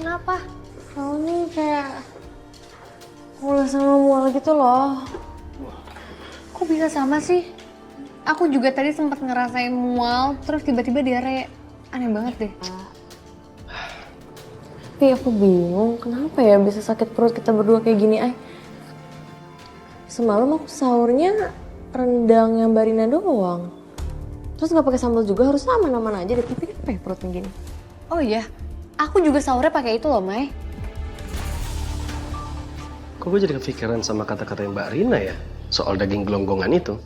kenapa? Soalnya kayak mual sama mual gitu loh. Kok bisa sama sih? Aku juga tadi sempat ngerasain mual, terus tiba-tiba diare. Aneh banget deh. Tapi aku bingung kenapa ya bisa sakit perut kita berdua kayak gini, Ay. Semalam aku sahurnya rendang yang Mbak Rina doang. Terus gak pakai sambal juga, harusnya aman-aman aja deh. Tapi kenapa ya perutnya gini? Oh iya, aku juga sahurnya pakai itu loh, Mai. Kok gue jadi kepikiran sama kata-kata Mbak Rina ya? Soal daging gelonggongan itu.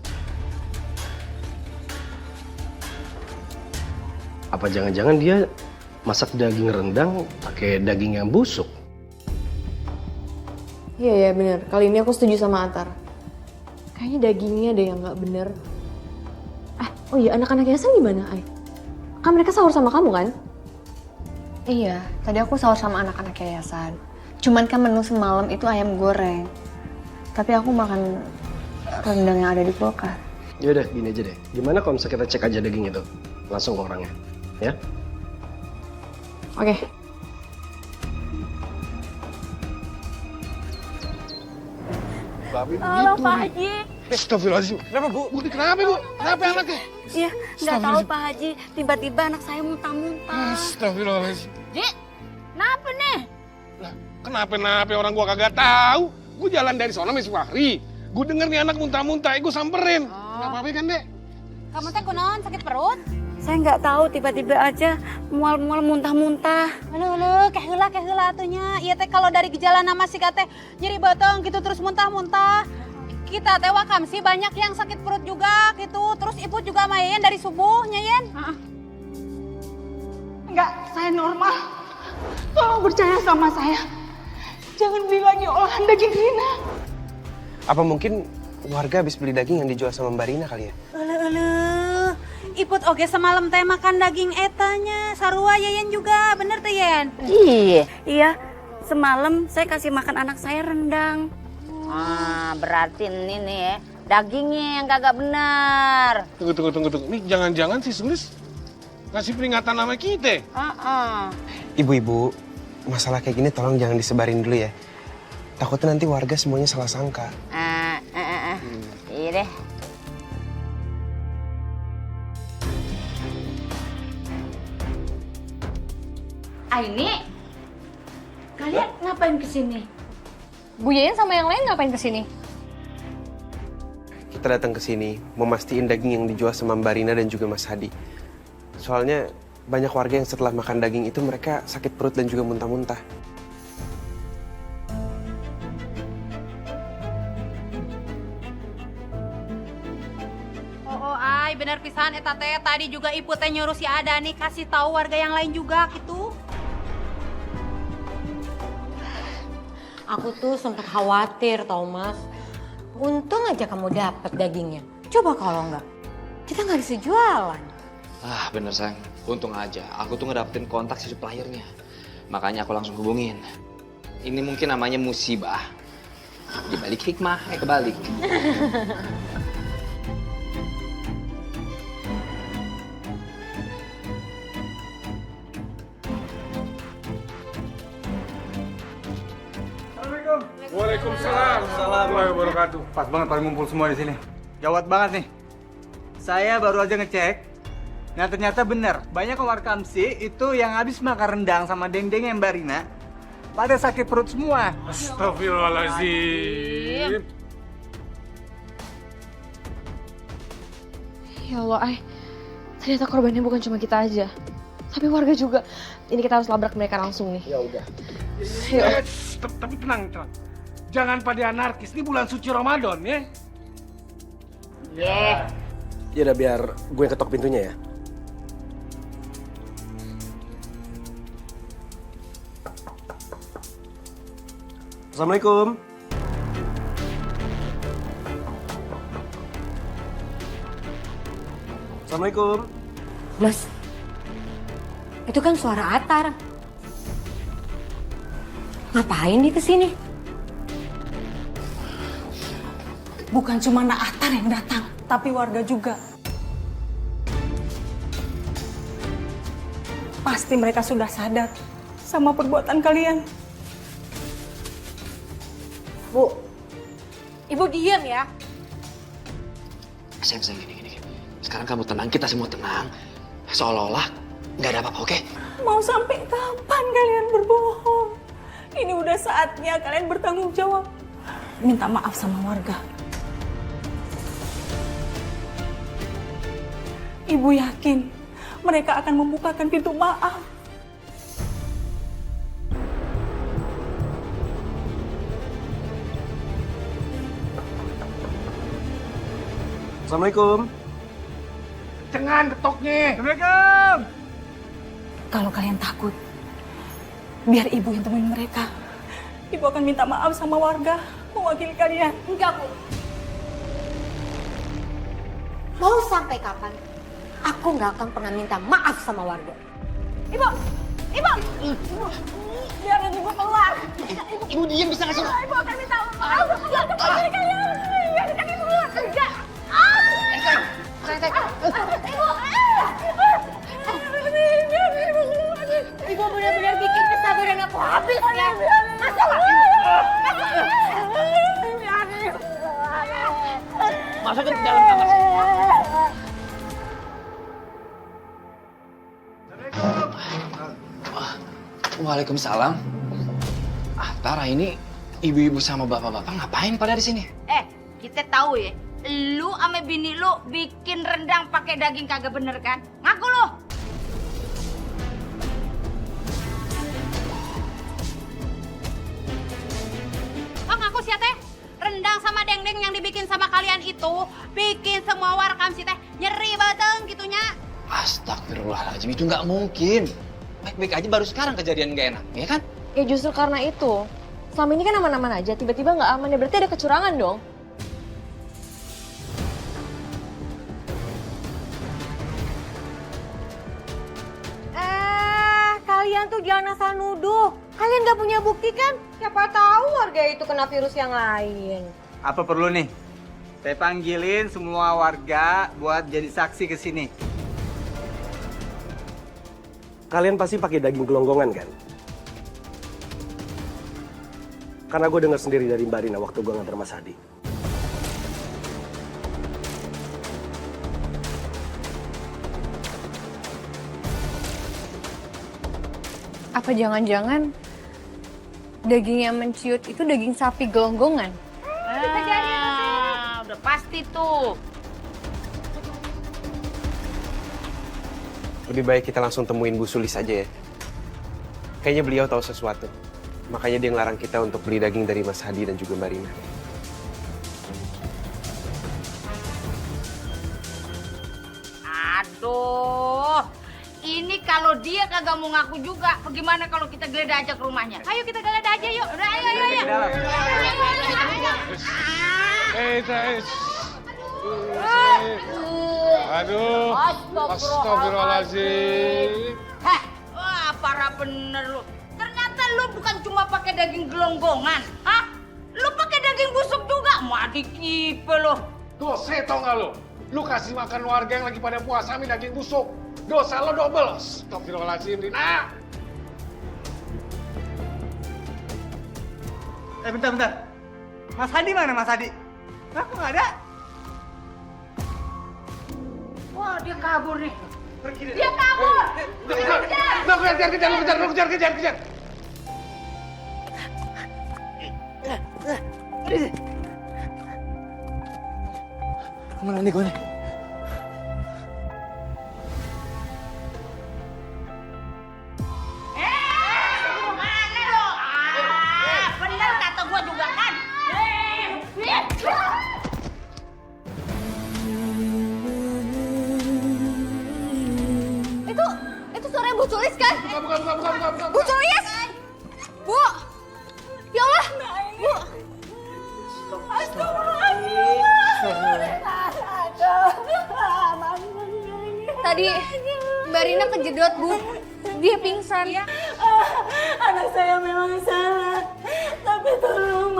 Apa jangan-jangan dia masak daging rendang pakai daging yang busuk? Iya ya bener, kali ini aku setuju sama Atar. Kayaknya dagingnya ada yang gak bener. Oh iya, anak-anak yayasan gimana, Ay? Kan mereka sahur sama kamu kan? Iya, tadi aku sahur sama anak-anak yayasan. Cuman kan menu semalam itu ayam goreng. Tapi aku makan rendang yang ada di kulkas. Yaudah, gini aja deh. Gimana kalau misalnya kita cek aja daging itu? Langsung ke orangnya, ya? Oke. Halo Pak Haji. Astagfirullahaladzim. Kenapa Bu? Bu, kenapa Bu? Kenapa anaknya? Iya, nggak tahu Pak Haji. Tiba-tiba anak saya muntah-muntah. Astagfirullahaladzim. Ji, kenapa nih? Lah, kenapa orang gua kagak tahu? Gua jalan dari sana Miss Fahri. Gua denger nih anak muntah-muntah, gua samperin. Kenapa kan, Dek? Kamu teh kunaon sakit perut? Saya nggak tahu, tiba-tiba aja mual-mual muntah-muntah. Aduh, kayak heula atunya. Iya teh kalau dari gejala nama si teh nyeri batang gitu terus muntah-muntah. Kita teh wakam sih banyak yang sakit perut juga gitu. Terus ibu juga main dari subuhnya Yen. Enggak, saya normal. Tolong percaya sama saya. Jangan beli lagi olahan daging Rina. Apa mungkin warga habis beli daging yang dijual sama Mbak Rina kali ya? Iput oge semalam teh makan daging etanya. Sarua Yen juga, bener teh Yen? Iya, semalam saya kasih makan anak saya rendang. Berarti ini nih ya, dagingnya yang kagak benar. Tunggu. Nih jangan-jangan si Sulis ngasih peringatan sama kita. Ibu-ibu, masalah kayak gini tolong jangan disebarin dulu ya. Takutnya nanti warga semuanya salah sangka. Iya deh. Aini, kalian ngapain kesini? Bu Yayan sama yang lain ngapain kesini? Kita datang ke sini memastikan daging yang dijual sama Mbak Rina dan juga Mas Hadi. Soalnya banyak warga yang setelah makan daging itu mereka sakit perut dan juga muntah-muntah. Ay bener pisan eta teh tadi juga ibu teh nyuruh si Ada nih kasih tahu warga yang lain juga gitu. Aku tuh sempat khawatir tau Mas. Untung aja kamu dapet dagingnya. Coba kalau enggak, kita nggak bisa jualan. Bener sayang, untung aja aku tuh ngedapetin kontak si suppliernya. Makanya aku langsung hubungin. Ini mungkin namanya musibah. Di balik hikmah, kebalik. Waalaikumsalam. Warahmatullahi wabarakatuh. Pas banget pada ngumpul semua di sini. Gawat banget nih. Saya baru aja ngecek. Nah ternyata benar, banyak warga Kamsi itu yang habis makan rendang sama dendeng yang Mbak Rina pada sakit perut semua. Astagfirullahaladzim. Ya Allah, Ay. Ternyata korbannya bukan cuma kita aja. Tapi warga juga. Ini kita harus labrak mereka langsung nih. Ya udah. Tapi tenang. Jangan pada anarkis, ini bulan suci Ramadan ya. Ya udah biar gue ketok pintunya ya. Assalamualaikum. Assalamualaikum. Mas, itu kan suara Atar. Ngapain dia kesini? Bukan cuma Atar yang datang, tapi warga juga. Pasti mereka sudah sadar sama perbuatan kalian. Bu, Ibu diam ya. Sayang, gini. Sekarang kamu tenang, kita semua tenang. Seolah-olah nggak ada apa-apa, oke? Mau sampai kapan kalian berbohong? Ini udah saatnya kalian bertanggung jawab. Minta maaf sama warga. Ibu yakin mereka akan membukakan pintu maaf. Assalamualaikum. Jangan ketoknya. Assalamualaikum. Kalau kalian takut, biar ibu yang temuin mereka. Ibu akan minta maaf sama warga, mewakili kalian. Enggak, Bu. Mau sampai kapan? Aku nggak akan pernah minta maaf sama warga. Ibu! Biarin ibu keluar. Ibu diam bisa nggak sih? Ibu akan minta maaf. Biarin kalian. Biarin ibu keluar kerja. Ibu benar-benar bikin kesabaran aku habis ya. Masuk ke dalam kamar. Waalaikumsalam. Tara, ini ibu-ibu sama bapak-bapak ngapain pada di sini? Kita tahu ya, lu sama bini lu bikin rendang pakai daging kagak bener kan? Ngaku lu. Oh ngaku sih teh, rendang sama dendeng yang dibikin sama kalian itu bikin semua warkam sih teh nyeri bateng gitunya. Astagfirullahaladzim, itu nggak mungkin. Baik-baik aja baru sekarang kejadian nggak enak, ya kan? Ya justru karena itu. Selama ini kan aman-aman aja, tiba-tiba nggak aman ya berarti ada kecurangan dong. Kalian tuh jangan asal nuduh. Kalian nggak punya bukti kan? Siapa tahu warga itu kena virus yang lain. Apa perlu nih? Saya panggilin semua warga buat jadi saksi ke sini. Kalian pasti pakai daging gelonggongan kan? Karena gue dengar sendiri dari Mbak Rina waktu gue nganter Mas Hadi. Apa jangan-jangan daging yang menciut itu daging sapi gelonggongan? Udah pasti tuh. Lebih baik kita langsung temuin Bu Sulis aja ya. Kayaknya beliau tahu sesuatu. Makanya dia ngelarang kita untuk beli daging dari Mas Hadi dan juga Mbak Rina. Aduh, ini kalau dia kagak mau ngaku juga, bagaimana kalau kita geledah aja ke rumahnya? Ayo kita geledah aja yuk. Udah, ayo. Aduh. Astagfirullahaladzim. Wah, parah bener lu. Ternyata lu bukan cuma pakai daging gelonggongan, hah? Lu pakai daging busuk juga, mau adik kipe lu. Dosa tau nggak lu? Lu kasih makan warga yang lagi pada puasa mie daging busuk. Dosa lo double. Astagfirullahaladzim, Rina. Bentar. Mas Hadi mana Mas Hadi? Hah, kok nggak ada? Wah, dia kabur nih. Pergi deh. Dia kabur. Kejar. Kemana nih gue nih? Mana lo? Bener kata gua juga kan. Itu suaranya Bu Sulis kan? Buka. Bu Sulis! Bu! Ya Allah! Bu! Tadi Mbak Rina kejedot, Bu. Dia pingsan. Anak saya memang salah, tapi tolong